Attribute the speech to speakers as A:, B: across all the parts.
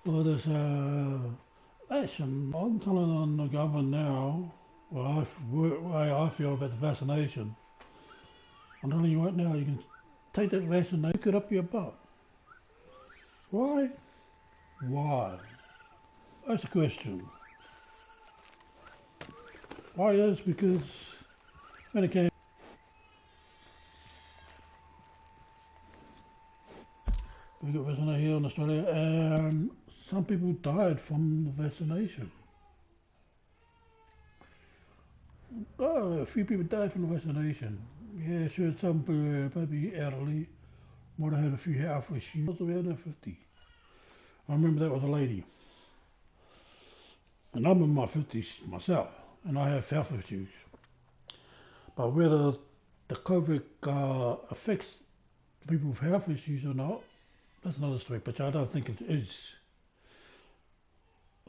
A: Well, there's action. I'm telling on the government now. Well, way I feel about the vaccination. I'm telling you right now, you can take that vaccination, stick it up your butt. Why? Why? That's the question. Why is because when it came, we got vaccination here in Australia, and some people died from the vaccination. Oh, a few people died from the vaccination. Yeah, sure, some maybe elderly, might have had a few health issues. I was around 50. I remember that was a lady. And I'm in my 50s myself, and I have health issues. But whether the COVID affects people with health issues or not, that's another story. But I don't think it is.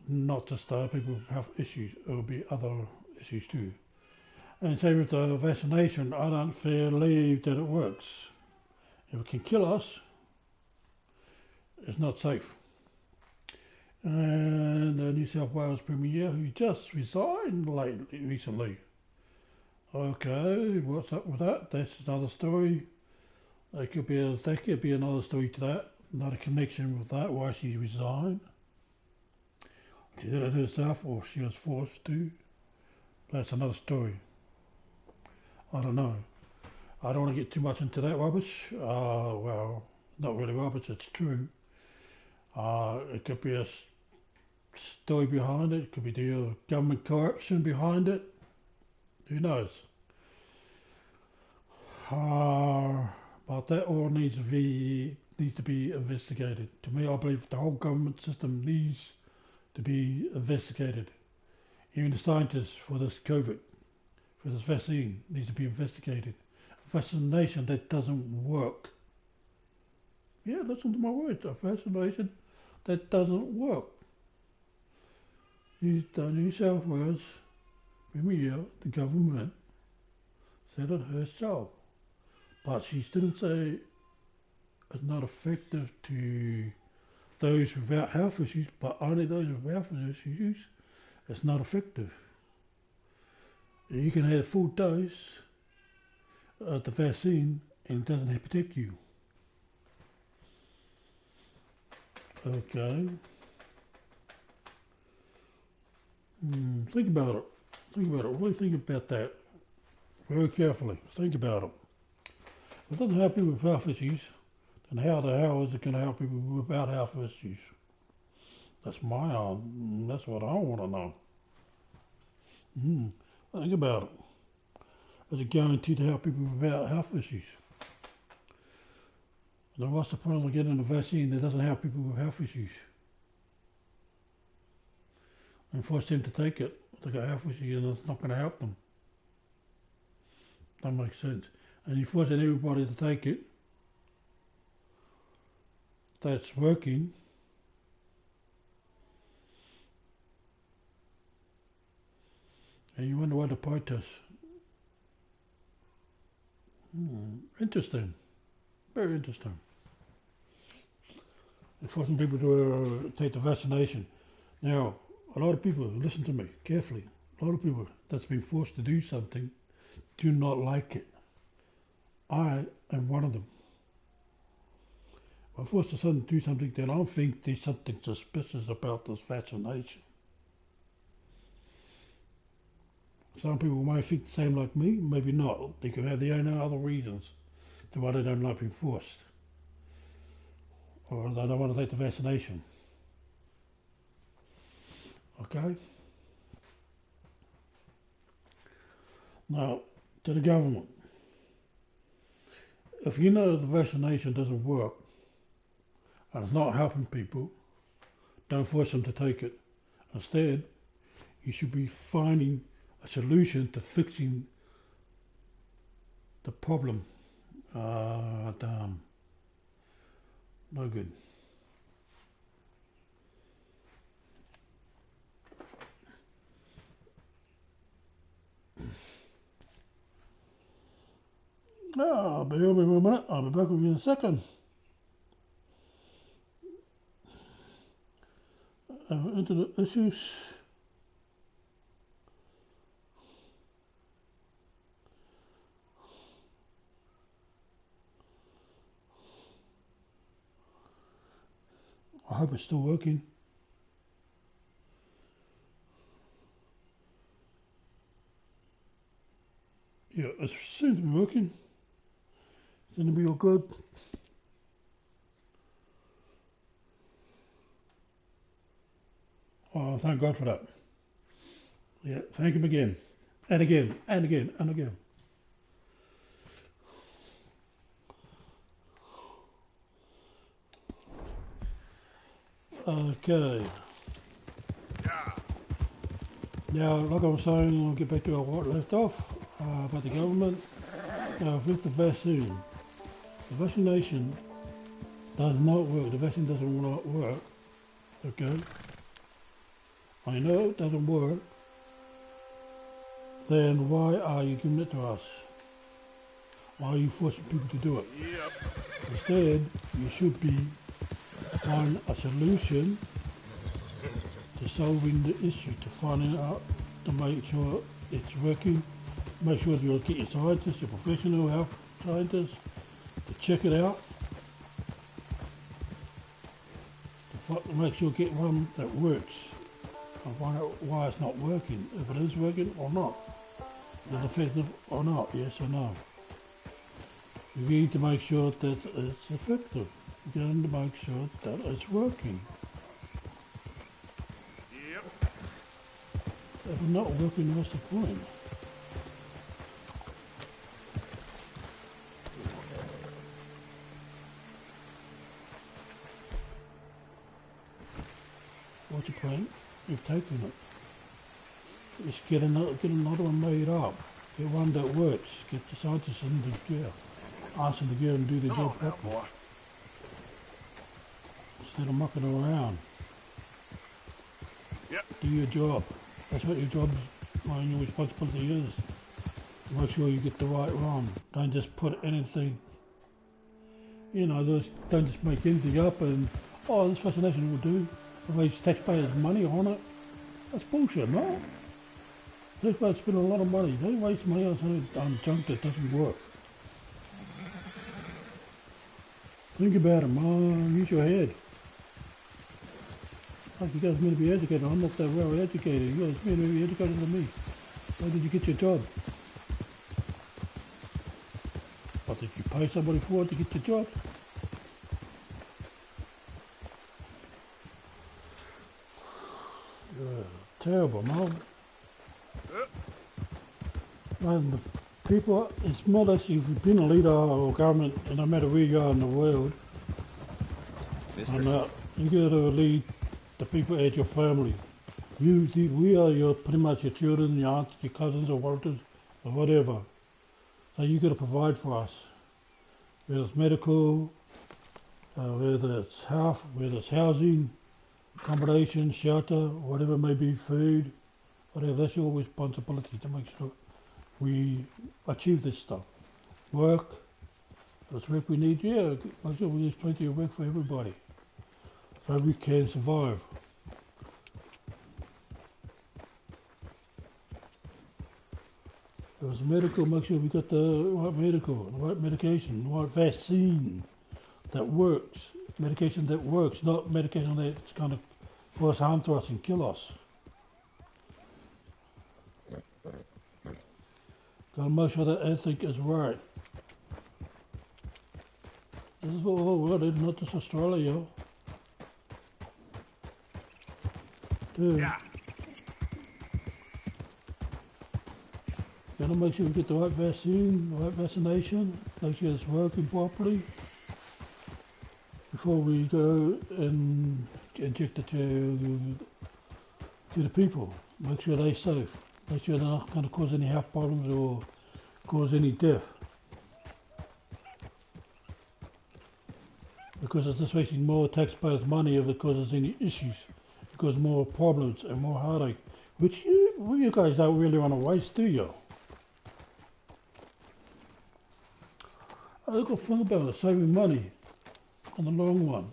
A: Not just people with health issues, it will be other issues too. And same with the vaccination, I don't believe that it works. If it can kill us, it's not safe. And the New South Wales Premier, who just resigned recently. Okay, what's up with that? That's another story. There could be another story to that. Not a connection with that, why she resigned. She did it herself or she was forced to. That's another story. I don't know. I don't want to get too much into that rubbish. Well, not really rubbish, it's true. It could be a story behind it. It could be the government corruption behind it. Who knows? But that all needs to be investigated. To me, I believe the whole government system needs to be investigated. Even the scientists for this COVID, for this vaccine, needs to be investigated. Vaccination that doesn't work. Yeah, listen to my words. A vaccination that doesn't work. The New South Wales Premier, the government, said it herself. But she didn't say it's not effective to those without health issues, but only those with health issues, it's not effective. You can have a full dose of the vaccine and it doesn't protect you. Okay. Think about it. Think about it. Really think about that very carefully. Think about it. If it doesn't help people with health issues, then how the hell is it going to help people without health issues? That's that's what I want to know. Think about it. Is it guaranteed to help people without health issues? Then what's the point of getting a vaccine that doesn't help people with health issues? And force them to take it if they got health issues and it's not going to help them. That makes sense. And you're forcing everybody to take it that's working. And you wonder why the protest. Interesting. Very interesting. They're forcing people to take the vaccination. Now, a lot of people, listen to me carefully, a lot of people that's been forced to do something do not like it. I am one of them. If I'm forced to do something, then I think there's something suspicious about this vaccination. Some people may think the same like me, maybe not. They could have their own other reasons to why they don't like being forced. Or they don't want to take the vaccination. Okay? Now, to the government. If you know the vaccination doesn't work and it's not helping people, don't force them to take it. Instead, you should be finding a solution to fixing the problem. Damn. No good. Bear with me for a minute. I'll be back with you in a second. into the issues. I hope it's still working. Yeah, it seems to be working. It's going to be all good. Oh, thank God for that. Yeah, thank him again. And again, and again, and again. Okay. Now, like I was saying, I'll get back to what left off about the government. Now, with the vaccine, the vaccination does not work. The vaccine doesn't not work. Okay. I know it doesn't work. Then why are you giving it to us? Why are you forcing people to do it? Yep. Instead, you should be find a solution to solving the issue, to finding out, to make sure it's working, make sure you'll get your scientists, your professional health scientists, to check it out, to make sure you get one that works, and find out why it's not working, if it is working or not, is it effective or not, yes or no. You need to make sure that it's effective. You need to make sure that it's working. Yep. If it's not working, what's the point? What's the point? You've taken it. Just get another one made up. Get one that works. Get the scientists in the jail. Ask them to go and do the job properly. Instead of mucking around. Yep. Do your job. That's what your job is, and your responsibility is. To make sure you get the right one. Don't just put anything, you know, don't just make anything up and, oh, this vaccination will do. Waste taxpayers' money on it. That's bullshit, no? Taxpayers spend a lot of money. They waste money on junk that doesn't work. Think about it, man. Use your head. Like you guys meant to be educated. I'm not that well educated. You guys meant to be educated than me. Why did you get your job? What, did you pay somebody for it to get your job? Yeah, terrible, man. And the people, it's more or less, if you've been a leader or government, no matter where you are in the world, and, you got to lead the people as your family. We are pretty much your children, your aunts, your cousins or relatives or whatever. So you got to provide for us. Whether it's medical, whether it's health, whether it's housing, accommodation, shelter, whatever it may be, food, whatever. That's your responsibility to make sure we achieve this stuff. Work, that's work we need, yeah, make sure there's plenty of work for everybody. So we can survive. If it's medical, make sure we got the right medical, the right medication, the right vaccine that works. Medication that works, not medication that's going to cause harm to us and kill us. Got to make sure that everything is right. This is for the whole world, not just Australia. Dude. Yeah. Got to make sure we get the right vaccine, the right vaccination, make sure it's working properly before we go and inject it to the people. Make sure they're safe. Make sure they're not going to cause any health problems or cause any death. Because it's just wasting more taxpayers' money if it causes any issues. It causes more problems and more heartache. Which you guys don't really want to waste, do you? Look, think about it, saving money on the long run.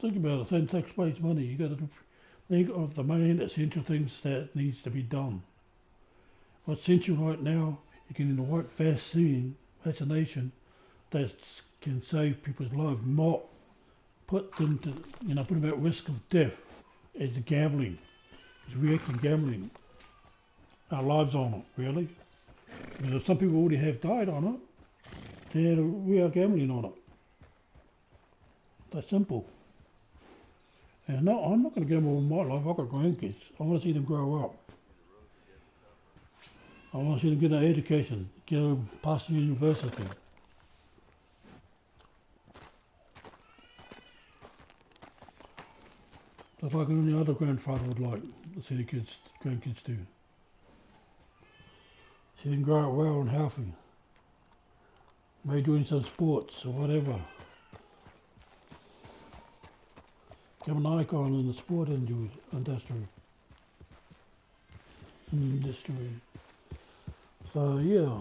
A: Think about it, saving taxpayers' money. You got to think of the main essential things that needs to be done. What's essential right now, you getting the right vaccination that can save people's lives, not put them to, put them at risk of death as gambling. It's reacting gambling our lives on it, really. Because some people already have died on it, then we are gambling on it. That's simple. And no, I'm not going to gamble with my life. I've got grandkids. I want to see them grow up. I want to see them get an education, get them past the university. That's like any other grandfather would like to see the grandkids do. See them grow up well and healthy. Maybe doing some sports or whatever. Give an icon in the sport industry. So yeah.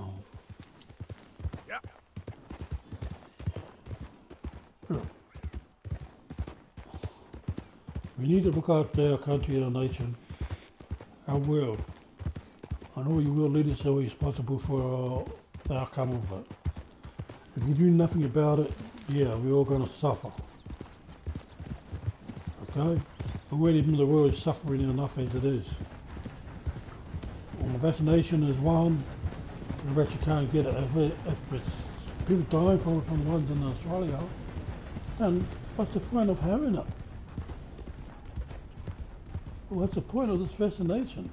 A: We need to look after our country, our nation, our world. And all you world leaders are responsible for the outcome of it. If you do nothing about it, yeah, we're all going to suffer. Okay? Already the world is suffering enough as it is. And the vaccination is one, the rest you can't get it. If it's people dying from the ones in Australia, then what's the point of having it? What's the point of this vaccination?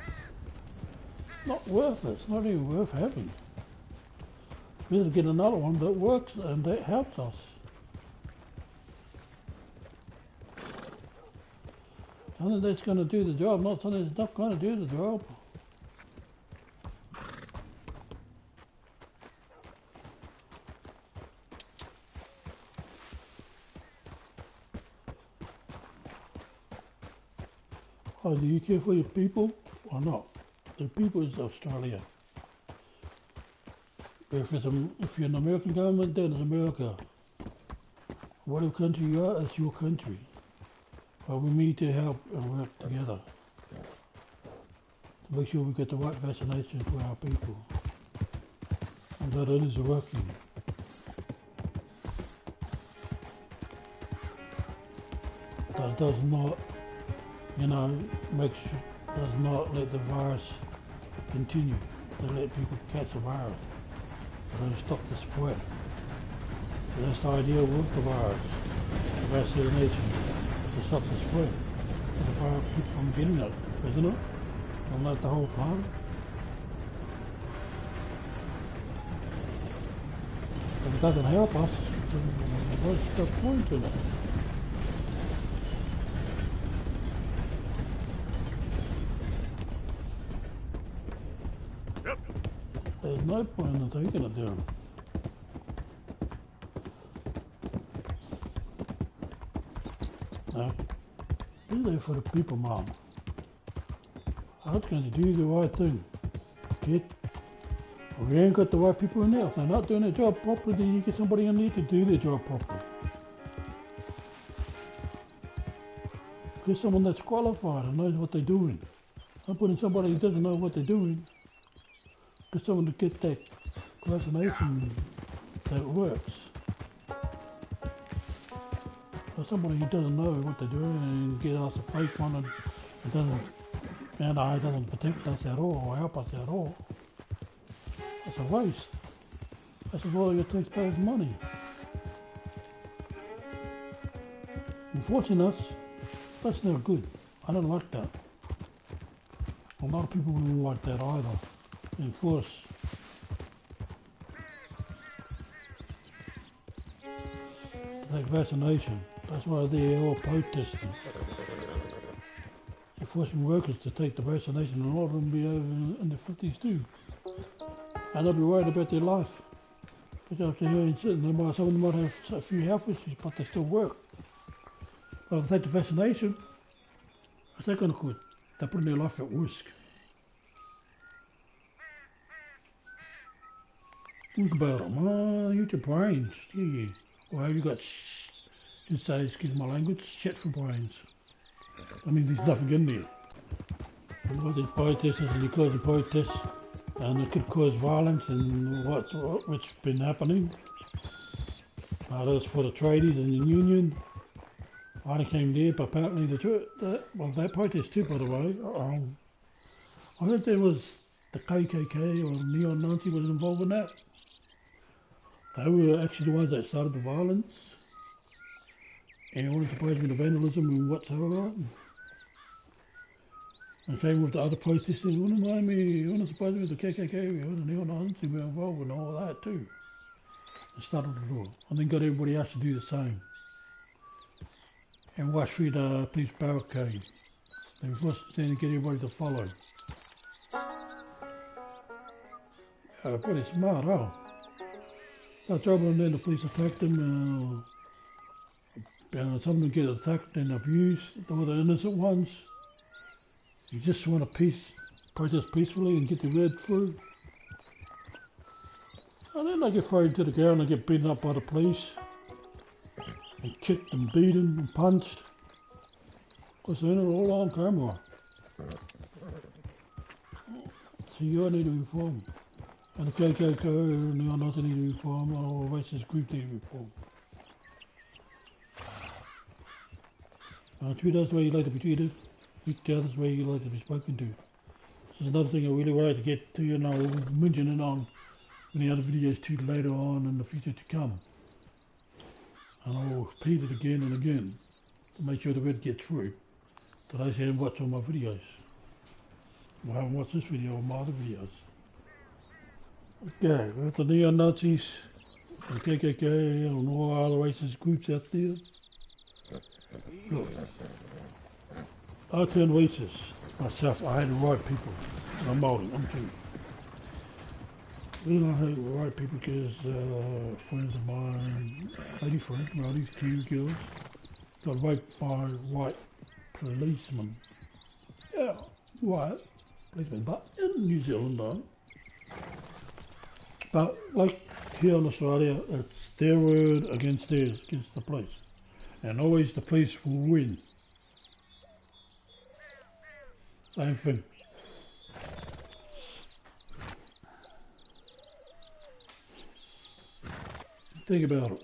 A: Not worth it. It's not even worth having. We have to get another one that works and that helps us. Something that's going to do the job, not something that's not going to do the job. Oh, do you care for your people or not? The people is Australia. If you're an American government, then it's America. Whatever country you are, it's your country. But we need to help and work together to make sure we get the right vaccination for our people. And that it is working. That does not, does not let the virus continue. To let people catch the virus. To stop the spread. So that's the idea with the virus, the vaccination, to stop the spread. To prevent people from getting it, isn't it? Isn't that the whole plan? If it doesn't help us, then what's the point in it? There's no point in taking it down. No. Do that for the people, Mom. I was going to do the right thing. We ain't got the right people in there. If they're not doing their job properly, then you get somebody in there to do their job properly. Get someone that's qualified and knows what they're doing. Don't put in somebody who doesn't know what they're doing. Get someone to get that vaccination that works. Or somebody who doesn't know what they're doing and get us a fake one and it doesn't protect us at all or help us at all. That's a waste. That's all your taxpayers' money. Enforcing us, that's not good. I don't like that. A lot of people don't like that either. Enforce. Like vaccination. That's why they're all protesting. They're forcing workers to take the vaccination, and a lot of them be over in their 50s too. And they'll be worried about their life. Because after here and sitting, some of them might have a few health issues, but they still work. But if they take the vaccination, what's that going to quit? They're putting their life at risk. Think about them. Use your brains. Yeah. Or have you got, just say, excuse my language, shit for brains. I mean, there's nothing in there. We've got these protesters and they're causing protests, and it could cause violence and what's been happening. That's for the tradies and the union. I came there, but apparently that protest too, by the way. I heard there was the KKK or neo-Nazi was involved in that. They were actually the ones that started the violence. And it wasn't surprising with the vandalism and whatsoever. And same with the other protesters. It wouldn't surprise me with the KKK or the neo-Nazi were involved in all that too. They started it all. And then got everybody else to do the same. And wash through the police barricade. They were forced to stand and get everybody to follow. Pretty smart, huh? That's trouble, and then the police attacked them. Some of them get attacked and abused. They were the innocent ones. You just want to protest peacefully and get the word through. And then they get thrown to the ground and get beaten up by the police. And kicked and beaten and punched. Because they're all on camera. So you need to reform. And the KKK and the Nazi need to reform, and all racist groups need to reform. Treat others the way you like to be treated. Speak to others the way you like to be spoken to. This is another thing I really would like to get to, and I'll mention it on many other videos too later on in the future to come. And I'll repeat it again and again to make sure the word gets through. That I say and watch all my videos. I haven't watched this video or my other videos. Okay, with the neo-Nazis, the KKK and all other racist groups out there. Look, I turned racist myself. I hate white people. I'm Māori, I'm too. Then I hate white people because friends of mine, lady friends, well, these two girls, got raped by white policemen. Yeah, white policemen, but in New Zealand though. But like here in Australia, it's their word against theirs, against the police. And always the police will win. Same thing. Think about it.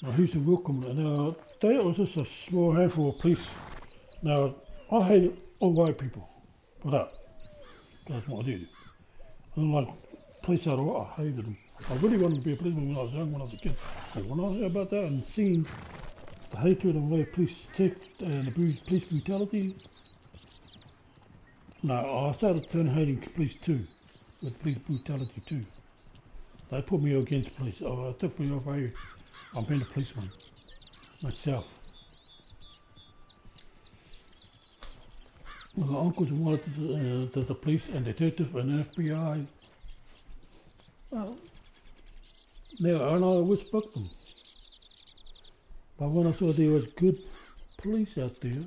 A: Now who's to welcome it? Now, that was just a small handful of police. Now, I hate all white people for that. That's what I did. And like police out of what I hated them. I really wanted to be a policeman when I was young, when I was a kid. And when I heard about that and seeing the hatred and the way police attacked and the police brutality, no, I started turning hating police too, with police brutality too. They put me against police. Oh, it took me off. I'm being a policeman myself. My uncles wanted the police and detective and FBI. Well, now I know I respect them. But when I saw there was good police out there,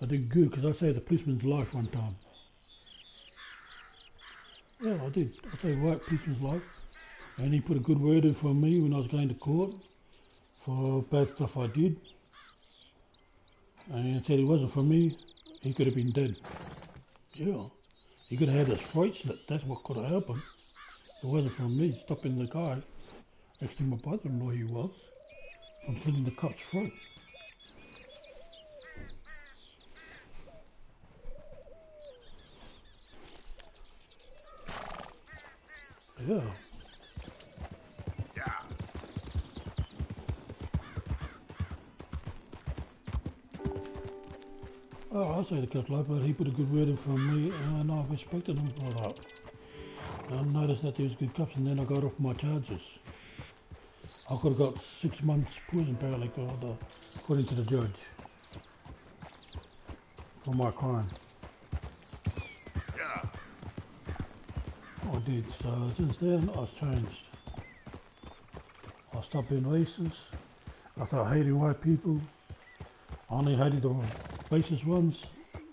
A: I did good because I saved a policeman's life one time. Yeah, I did. I saved a white policeman's life. And he put a good word in for me when I was going to court for bad stuff I did. And said it wasn't for me, he could have been dead. Yeah, he could have had his throat slit. That's what could have happened. It wasn't from me stopping the guy, actually my brother-in-law he was, from slitting the cop's throat. Yeah. Oh, I say the cop's life, but he put a good word in for me, and I respected him for that. I noticed that there was good cops, and then I got off my charges. I could have got 6 months prison apparently, according to the judge, for my crime. Yeah. I did. So since then, I changed. I stopped being racist. I started hating white people. I only hated the racist ones.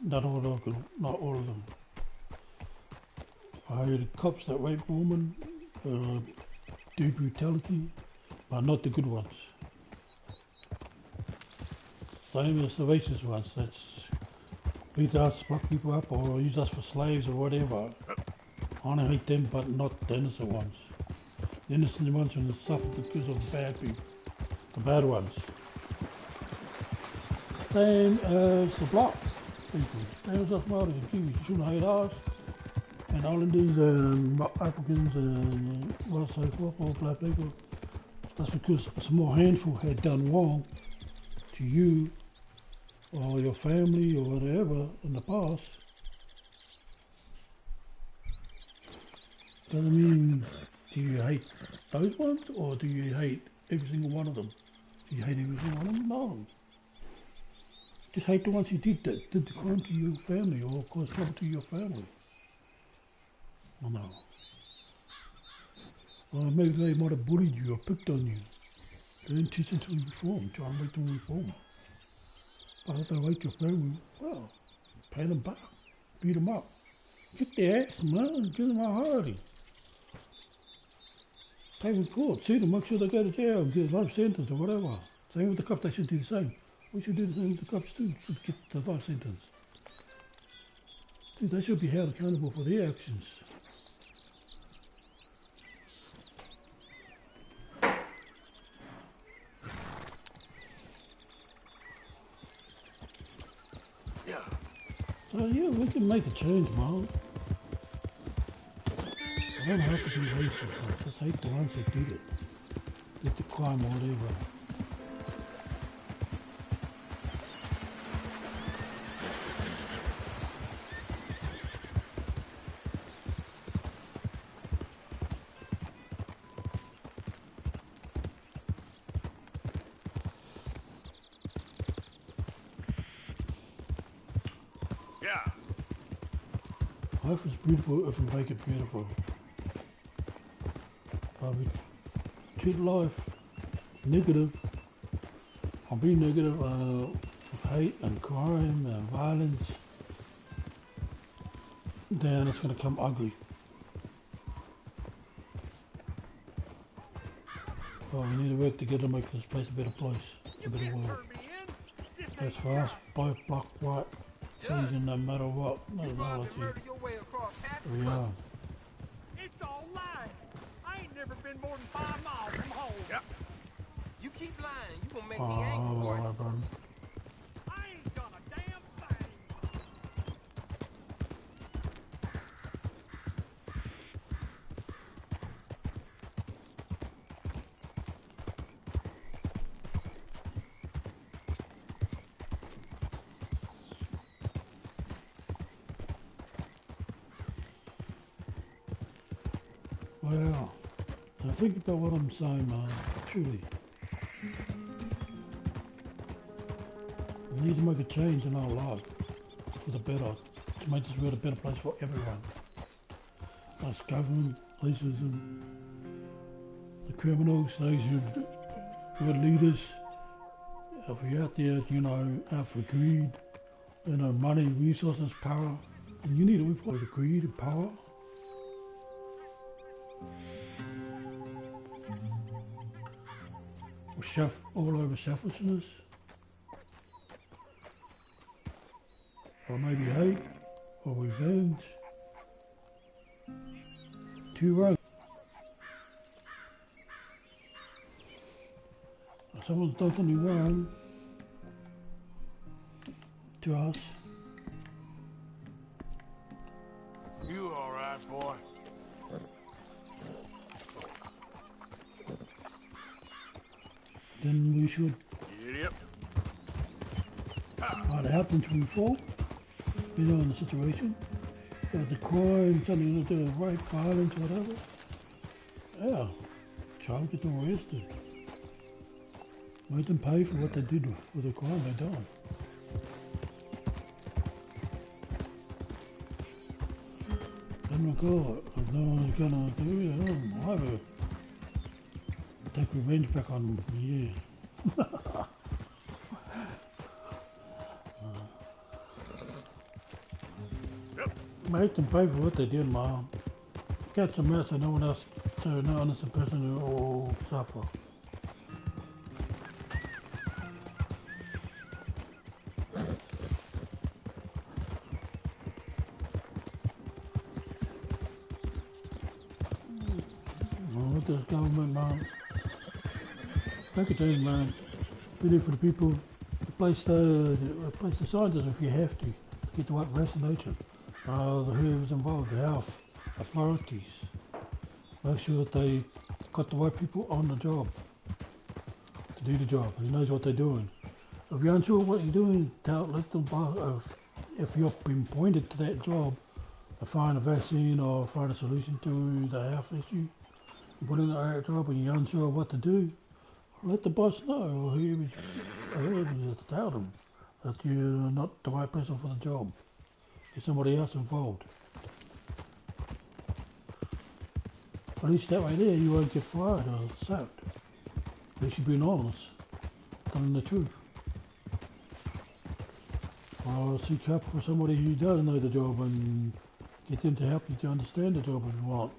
A: Not all of them. I hated cops that rape women, do brutality, but not the good ones. Same as the racist ones. That's beat us, block people up, or use us for slaves or whatever. I don't hate them, but not the innocent ones. The innocent ones will suffer because of the bad people, the bad ones. Same as the black people. Same as us Māori and Kiwis. You shouldn't hate us. And Islanders and Africans and what so forth, all black people. That's because a small handful had done wrong to you or your family or whatever in the past. Doesn't mean, do you hate those ones or do you hate every single one of them? Do you hate every single one of them? No. Just hate the ones who did the crime to your family or caused trouble to your family. Oh no. Or maybe they might have bullied you or picked on you. They didn't teach them to reform, try and make them reform. But if they hate your family, well, pay them back, beat them up. Kick their ass, man, give them a hurry. Take them to court, see them, make sure they go to jail and get a life sentence or whatever. Same with the cops, they should do the same. We should do the same with the cops too, should get the life sentence. Dude, they should be held accountable for their actions. So yeah, we can make a change, man. I don't have to be racist, I just hate the ones that did it. Did the crime or whatever. Life is beautiful if we make it beautiful. But we treat life negative, or be negative with hate and crime and violence, then it's going to come ugly. Well, we need to work together to make this place a better place, a better world. That's for us, both black, white, Asian, no matter what, nationality. We are.
B: It's all lies. I ain't never been more than 5 miles from home. Yep. You keep lying, you gonna make me angry, boy. I ain't done a damn thing.
A: Well, now think about what I'm saying, man, truly. We need to make a change in our life for the better, to make this world a better place for everyone. Us government, racism, the criminals, those who are leaders, if we're out there, you know, out for greed, you know, money, resources, power, and you need to report the greed and power. All over selfishness, or maybe hate, or revenge. Two roads. If someone's done something wrong to us.
B: You alright, boy?
A: Then we should try to help them to reform, you know, in the situation. If there's a crime, something to do with rape, violence, whatever. Yeah, try to get them arrested. Make them pay for what they did, for the crime they done. Oh my God, if no one's gonna do it, I will take revenge back on them, yeah. Make them pay for what they did, Mom. Catch them out so no one else, so no innocent person will suffer. with this government, man. Take it in, man. Be there for the people. Replace the scientists if you have to. Get the right vaccination. Whoever's involved, the health authorities. Make sure that they got the right people on the job to do the job. Who knows what they're doing. If you're unsure what you're doing, let them if you've been pointed to that job to find a vaccine or find a solution to the health issue, you put in that job and you're unsure what to do, let the boss know or whoever's to tell them that you're not the right person for the job. There's somebody else involved. At least that way there you won't get fired or sacked. At least you've been honest, telling the truth. Or seek help for somebody who does know the job and get them to help you to understand the job if you want.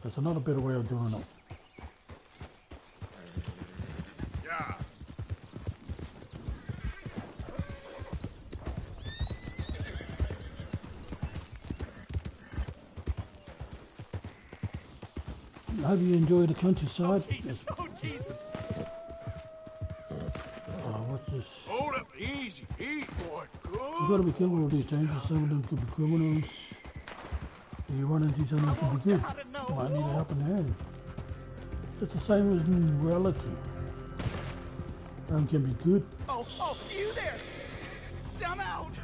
A: That's another better way of doing it.
B: Yeah.
A: I hope you enjoy the countryside.
B: Oh, Jesus. Oh, Jesus.
A: What's this?
B: Hold up. Easy. Eat, boy.
A: You gotta be careful with these changes. Some of them could be criminals. If you run into something that could be good, you might need a helping hand. It's the same as in reality. Some can be good.
B: Oh, you there. I'm out.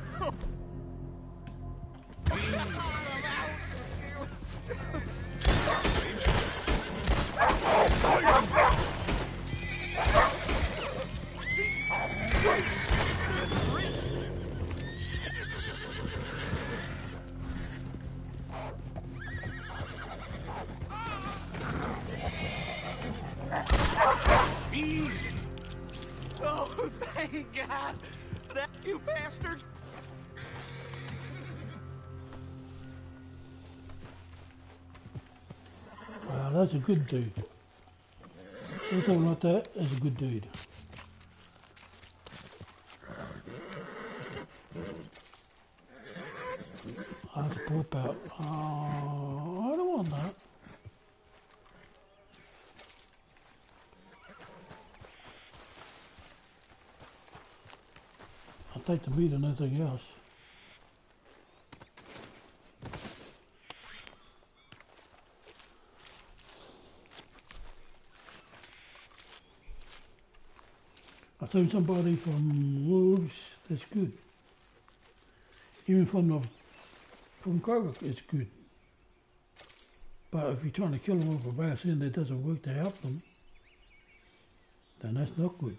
B: Easy. Oh, thank God. That you bastard.
A: Well, that's a good dude. Something like that is a good dude. I have to pop out. I don't want that. I'll take the meat and anything else. I think somebody from wolves, that's good. Even from Kroger, it's good. But if you're trying to kill them with a vaccine that doesn't work to help them, then that's not good.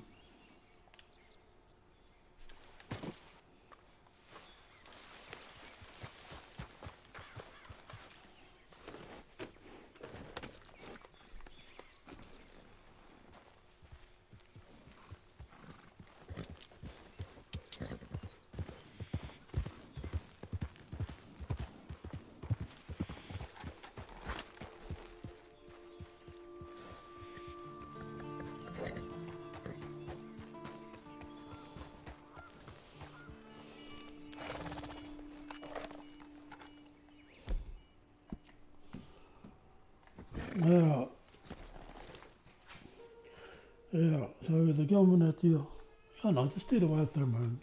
A: Yeah, so the government out there, I know, just stay away from them.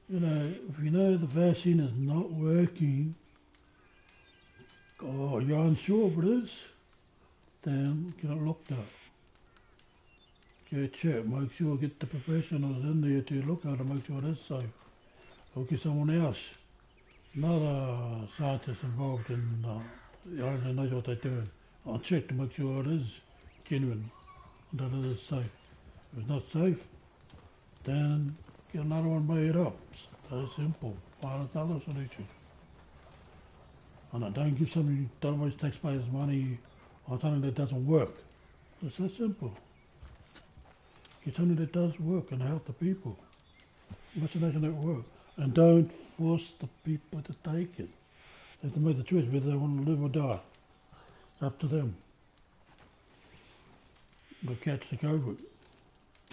A: You know, if you know the vaccine is not working, or you're unsure if it is, then get it looked at. Get it checked, make sure, get the professionals in there to look at it, make sure it is safe. Or get someone else, not a scientist involved in, that knows what they're doing. I'll check to make sure it is genuine, that it is safe. If it's not safe, then get another one made up. It's that simple. Find another solution. And I don't give something, don't waste taxpayers' money on something that doesn't work. It's that simple. Get something that does work and help the people. Vaccination that work. And don't force the people to take it. They have to make the choice whether they want to live or die. It's up to them. They'll catch the COVID.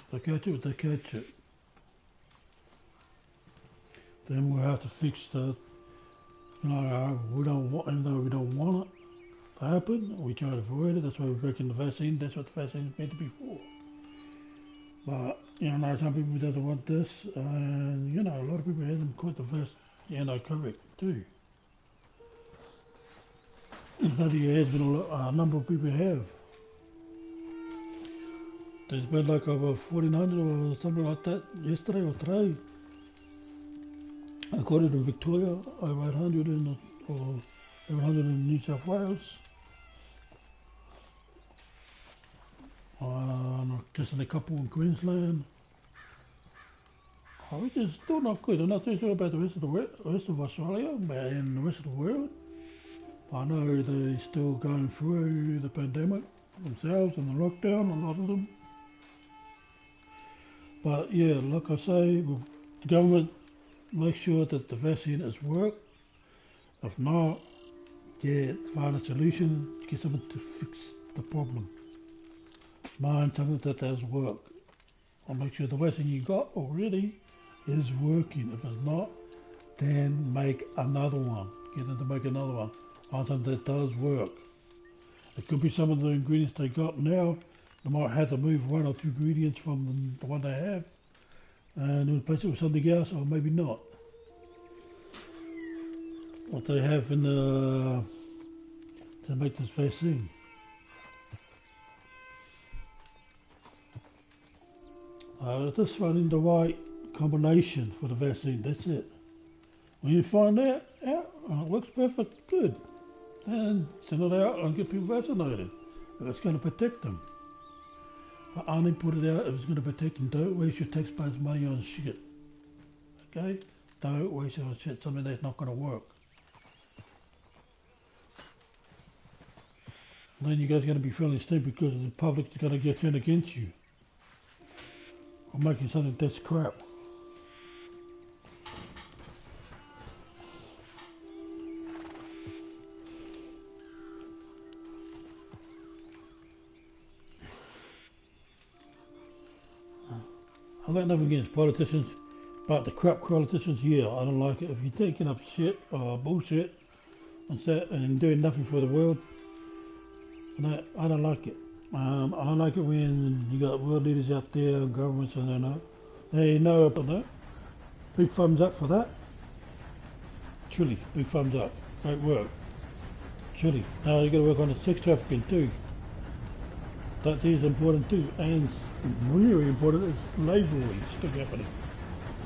A: They'll catch it, they catch it. Then we'll have to fix the We don't want, even though we don't want it to happen, we try to avoid it. That's why we're making the vaccine. That's what the vaccine is meant to be for. But, some people doesn't want this, and, a lot of people haven't caught the COVID too. There has been a number of people have. There's been like over 1,400 or something like that yesterday or today. According to Victoria, over 800 in New South Wales. Just in a couple in Queensland. Which is still not good. I'm not too sure about the rest of Australia and the rest of the world. I know they're still going through the pandemic themselves and the lockdown, a lot of them. But yeah, like I say, the government make sure that the vaccine has worked. If not, find a solution to get something to fix the problem. Find something that does work. I'll make sure the vaccine you got already is working. If it's not, then make another one. Get them to make another one. Find something that does work. It could be some of the ingredients they got now. They might have to move one or two ingredients from the one they have and replace it with something else, or maybe not. What they have in to make this vaccine. Just finding the right combination for the vaccine, that's it. When you find that out and it works perfect, good. Then send it out and get people vaccinated. If it's going to protect them. But only put it out if it's going to protect them. Don't waste your taxpayers' money on shit. Okay? Don't waste it on shit, something that's not going to work. And then you guys are going to be feeling stupid because the public's going to get turned against you. Or making something that's crap. I got nothing against politicians, but the crap politicians, yeah, I don't like it. If you're taking up shit or bullshit and doing nothing for the world, I don't like it. I don't like it when you got world leaders out there, governments, and they know about that. Big thumbs up for that. Truly, big thumbs up. Great work. Truly. Now you got to work on the sex trafficking too. That is important too, and really important is slavery still happening.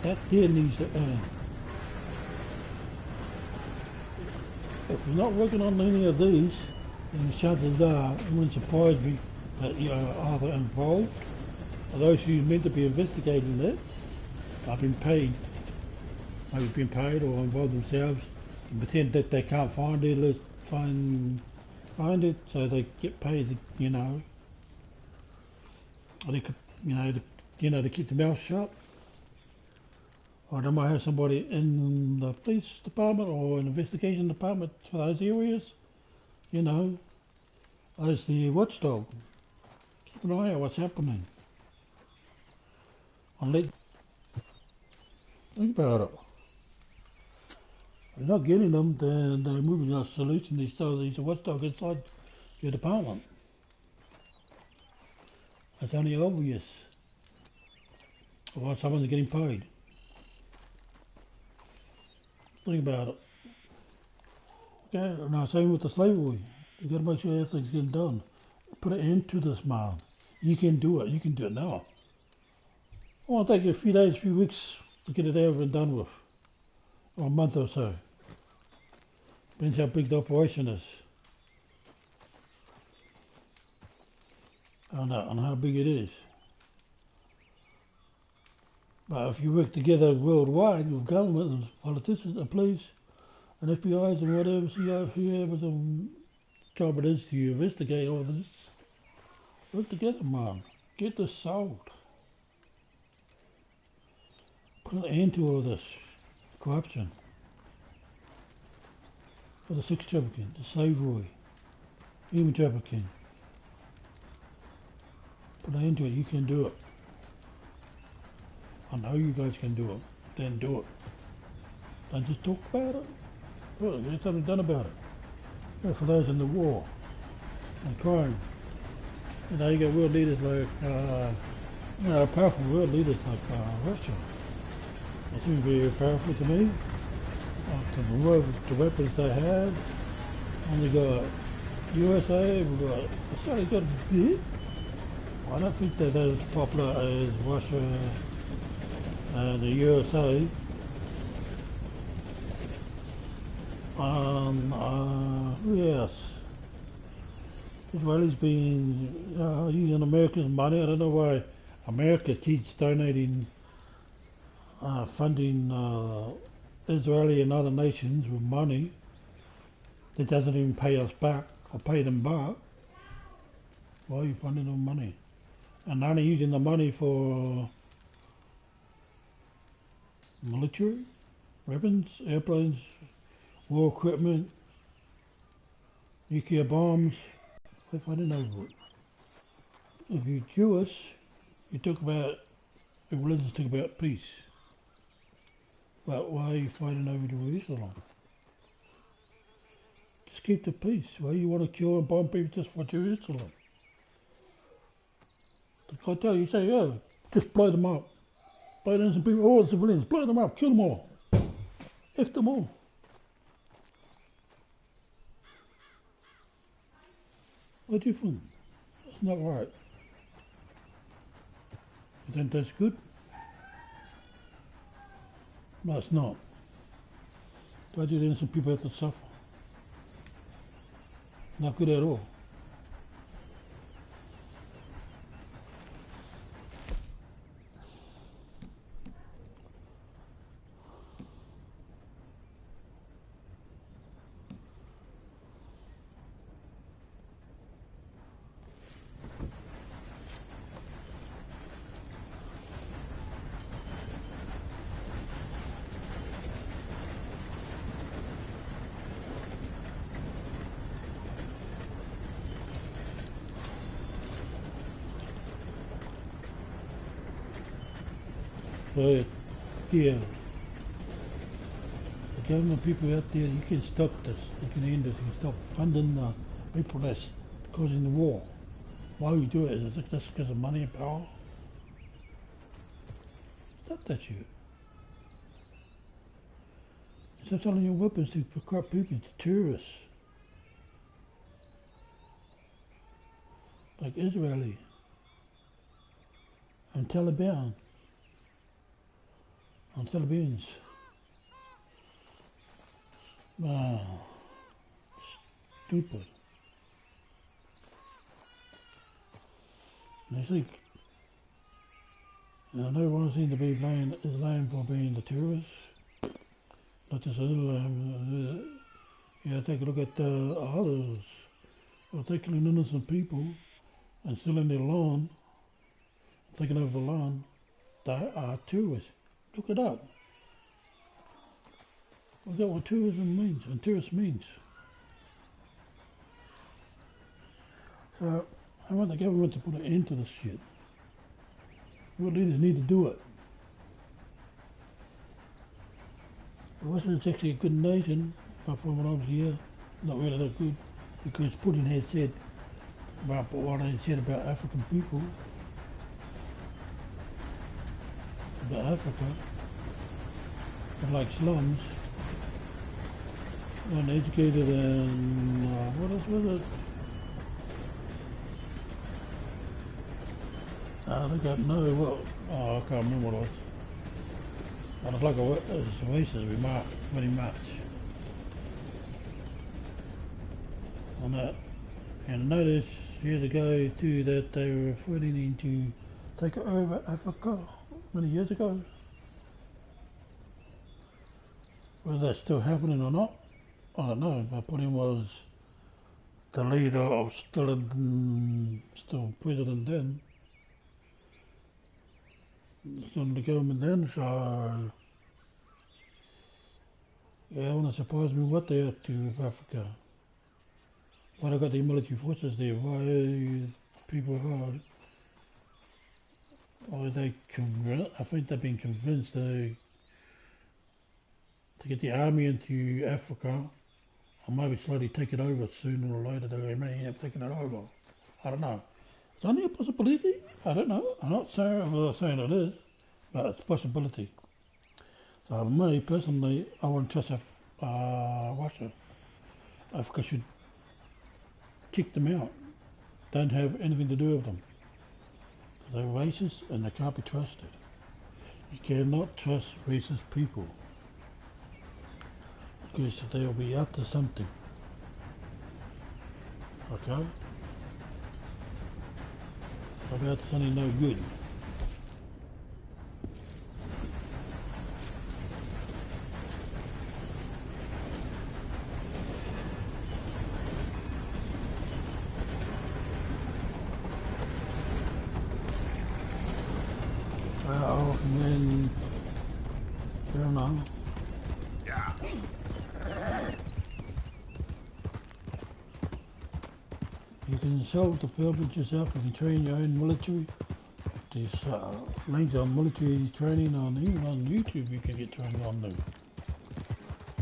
A: That here needs to end. If you're not working on any of these, then the chances are, it wouldn't surprise me that you are either involved, or those who are meant to be investigating it have been paid, maybe been paid or involved themselves, and pretend that they can't find it, find it, so they get paid, or they could, to keep their mouth shut. Or they might have somebody in the police department or an investigation department for those areas, as the watchdog. Keep an eye on what's happening. Think about it. If you're not getting them, then they're moving a solution. These are watchdogs inside your department. It's only obvious. Or someone's getting paid. Think about it. Okay, now same with the slavery. You gotta make sure everything's getting done. Put an end to this, man. You can do it. You can do it now. It won't take you a few days, a few weeks to get it over and done with. Or a month or so. Depends how big the operation is. On how big it is. But if you work together worldwide with government and politicians and police and FBI's and whatever, whoever's job it is to investigate all this, work together, man. Get this solved. Put an end to all this corruption. For the sex trafficking, the slavery, human trafficking. Put an end to it. You can do it. I know you guys can do it. Then do it. Don't just talk about it. Well, there's something done about it. Yeah, for those in the war and crime. You know, you got world leaders like, powerful world leaders like Russia. They seem to be very powerful to me. The weapons they had. And we got USA, we got Australia, got a bit. I don't think they're as popular as Russia and the USA. Yes. Israel's been using America's money. I don't know why America keeps donating, funding Israeli and other nations with money that doesn't even pay us back or pay them back. Why are you funding them money? And only using the money for military, weapons, airplanes, war equipment, nuclear bombs. We're fighting over it. If you're Jewish, you talk about, the religions talk about peace. But why are you fighting over Jerusalem? Just keep the peace. Why you want to kill and bomb people just for Jerusalem? The cartel, you say, oh, just blow them up. Blow down some people, all the civilians, blow them up, kill them all. F them all. What do you think? That's not right. You think that's good? No, it's not. Why do the innocent people have to suffer? Not good at all. So, yeah, the government people out there, you can stop this, you can end this, you can stop funding the people that's causing the war. Why we do it? Is it just because of money and power? Stop that shit. Stop selling your weapons to corrupt people, to terrorists. Like Israeli and Taliban. On Philippines. Wow. Stupid. And I think, everyone seems to be blaming Islam for being the terrorists. Not just Islam. Take a look at others who are taking innocent people and stealing their land, taking over the land. They are terrorists. Look it up. Look at what tourism means and tourist means. So I want the government to put an end to this shit. World leaders need to do it. Russia's actually a good nation, apart from when I was here. Not really that good, because Putin had said about what he said about African people. About Africa, and like slums, uneducated and what else was it? I think I know what. Oh, I can't remember what it was. But it's like a racist remark, very much on that. And I noticed years ago too that they were threatening to take over Africa. Many years ago. Whether that's still happening or not, I don't know. But Putin was the leader of still president then. Still in the government then, so yeah, it wouldn't surprise me what they're up to with Africa. Why they got the military forces there, why people are. Or I think they've been convinced to get the army into Africa, or maybe slowly take it over sooner or later. They may have taken it over. I don't know. It's only a possibility. I don't know. I'm not saying it is, but it's a possibility. So me personally, I wouldn't trust Russia. Africa should kick them out. Don't have anything to do with them. They're racist and they can't be trusted. You cannot trust racist people, because they'll be up to something. Okay? They'll be up to something no good. And then, I don't know.
B: Yeah.
A: You can solve the problem yourself. You can train your own military. There's links on military training even on YouTube. You can get training on the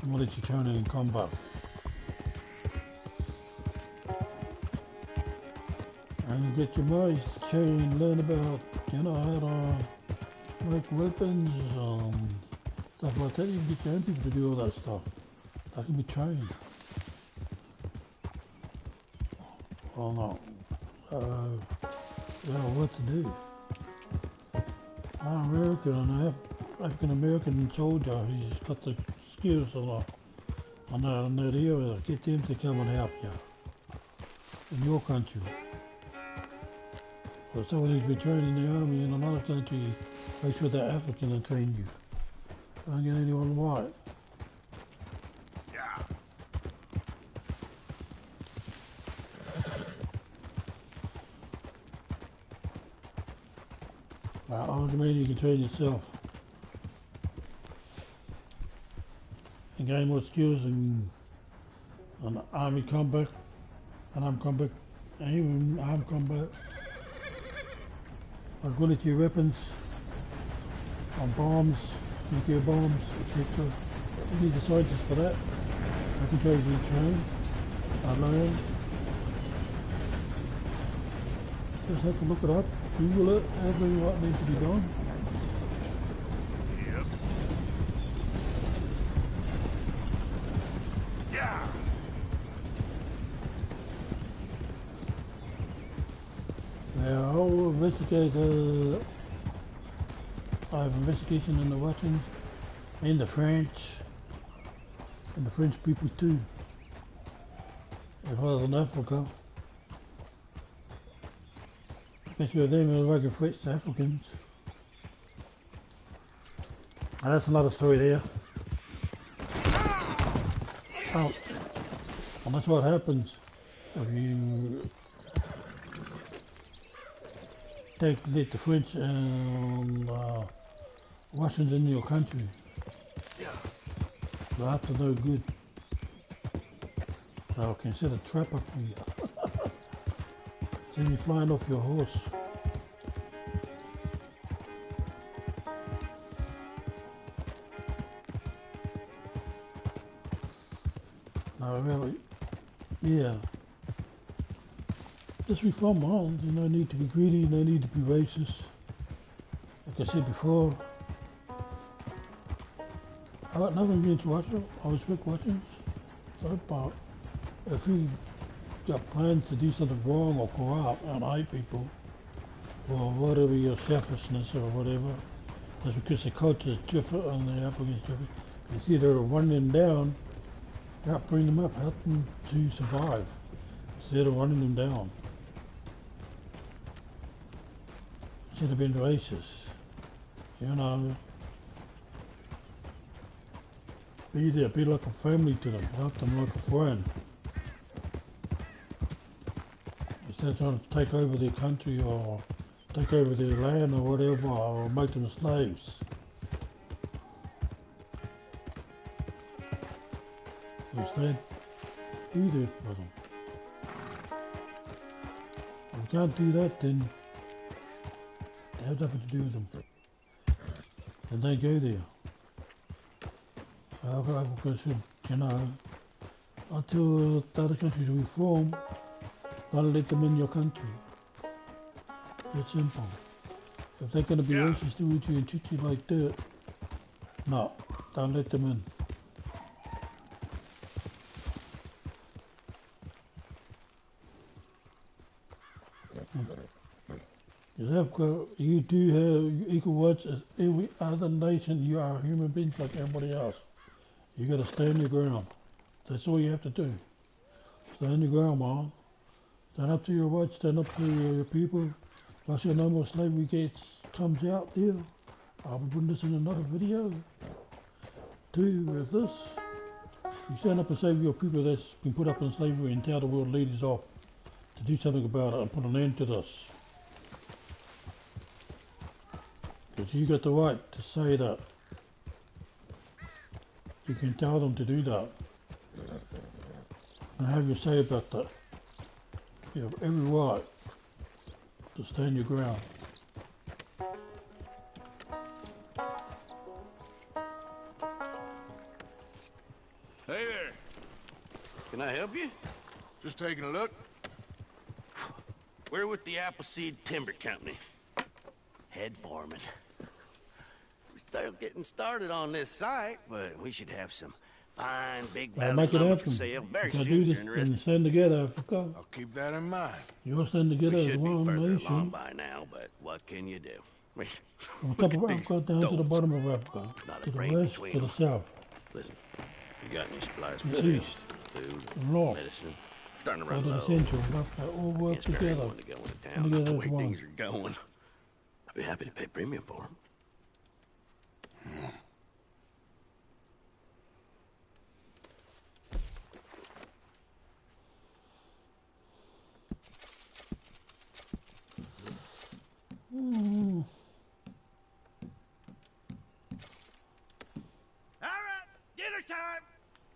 A: military training in combat. And you get your boys to train, learn about, how to make weapons, stuff like that. You can get your own people to do all that stuff. They can be trained. Well, no. What to do? I'm American and African American soldier. He's got the skills on that area. Get them to come and help you in your country. Or someone who's been trained in the army in another country, make sure they're African and train you. Don't get anyone white.
B: Yeah.
A: Ultimately, you can train yourself and gain more skills in army combat, unarmed combat, and even armed combat. Ability weapons, on bombs, nuclear bombs, etc. You need the scientists for that. I can tell you to train, I learn. Just have to look it up, Google it, everything what needs to be done.
B: Yep. Yeah.
A: Now, I'll investigate, I have investigation in the Russians, and the French, and the French people too. If I was in Africa, especially with them, I was working for West Africans. And that's another story there. Oh, and that's what happens if you let the French and Russians in your country. They're up to no good. They'll consider trapper for you. Send you flying off your horse. No, really, yeah. Just reform on. There's no need to be greedy, no need to be racist. Like I said before, I got nothing against Russia. I respect Russians. So, but if you got plans to do something wrong or corrupt and hate people, or whatever your selfishness or whatever, that's because the culture is different and the Africans different. It's either run them down, help bring them up, help them to survive, instead of running them down. Instead of being racist, be there, be like a family to them, help them like a friend. Instead of trying to take over their country or take over their land or whatever, or make them slaves. Instead, be there for them. If you can't do that, then have nothing to do with them. And they go there. Because, you know, until the other countries reform, don't let them in your country. It's simple. If they're going to be racist to you and treat you like dirt, no, don't let them in. You do have equal rights as every other nation. You are human beings like everybody else. You got to stand your ground. That's all you have to do. Stand your ground, man. Stand up to your rights. Stand up to your people. Once your no more slavery comes out there, I'll be putting this in another video. Too, with this, you stand up and save your people that's been put up in slavery and tell the world leaders off to do something about it and put an end to this. Because you got the right to say that. You can tell them to do that. And have your say about that. You have every right to stand your ground.
C: Hey there. Can I help you?
D: Just taking a look.
C: We're with the Appleseed Timber Company. Head foreman. We're still getting started on this site, but we should have some fine, big
A: Make it
C: lumber
A: happen.
C: for sale very
A: If I
C: soon.
A: do
C: If you're
A: this
C: interested.
A: and stand together, Africa.
D: I'll keep that in mind.
A: You all stand together
C: We
A: as
C: should be
A: one
C: further along
A: nation.
C: by now, but what can you do? Wait,
A: From the
C: look
A: top of
C: at
A: Africa
C: these
A: down to the
C: stones.
A: bottom of Africa.
C: Not a
A: To the
C: brain
A: west,
C: between
A: to the
C: them.
A: south,
C: Listen, you got any supplies
A: to
C: for
A: the
C: sale?
A: east,
C: Food,
A: to the north,
C: medicine. Starting to
A: or
C: run
A: to the
C: low.
A: central. Africa, all work
C: Can't spare
A: together.
C: anyone to go into
A: Come
C: town.
A: together
C: The
A: as
C: way
A: one.
C: things are going, I'd be happy to pay premium for them.
B: All right, dinner time.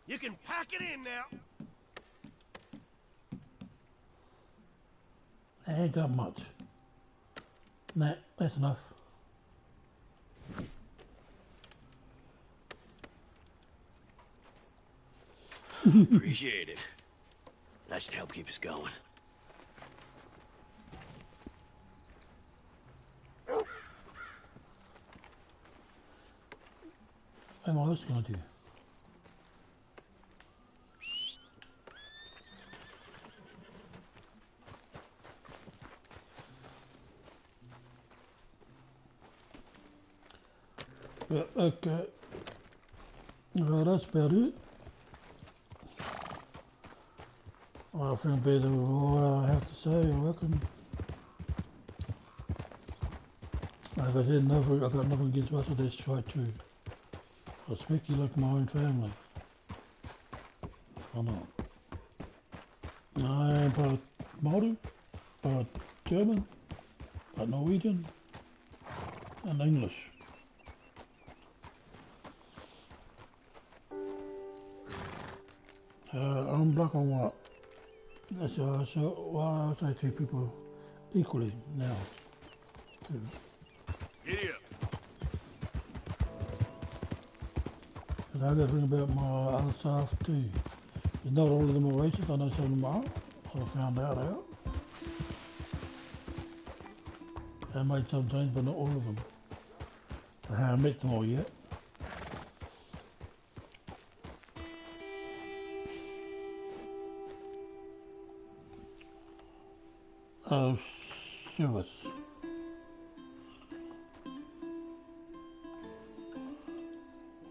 B: You can pack it in now.
A: I ain't got much. Nah, that's enough.
C: Appreciate it. That should help keep us going.
A: Hang on, what's gonna do? Yeah, okay. Well, that's about it. I think better with all I have to say, I reckon. Like I said, I got nothing against Russell, that's right too. I speak you like my own family. I know. I am part Malta, part German, part Norwegian, and English. I'm black and white. That's why I say treat people equally now. Too.
D: Giddy up.
A: But I got to think about my other stuff too. Not all of them are racist, I know some of them are. I found out. I made some change, but not all of them. I haven't met them all yet. Oh, shivers.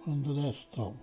A: When did that stop?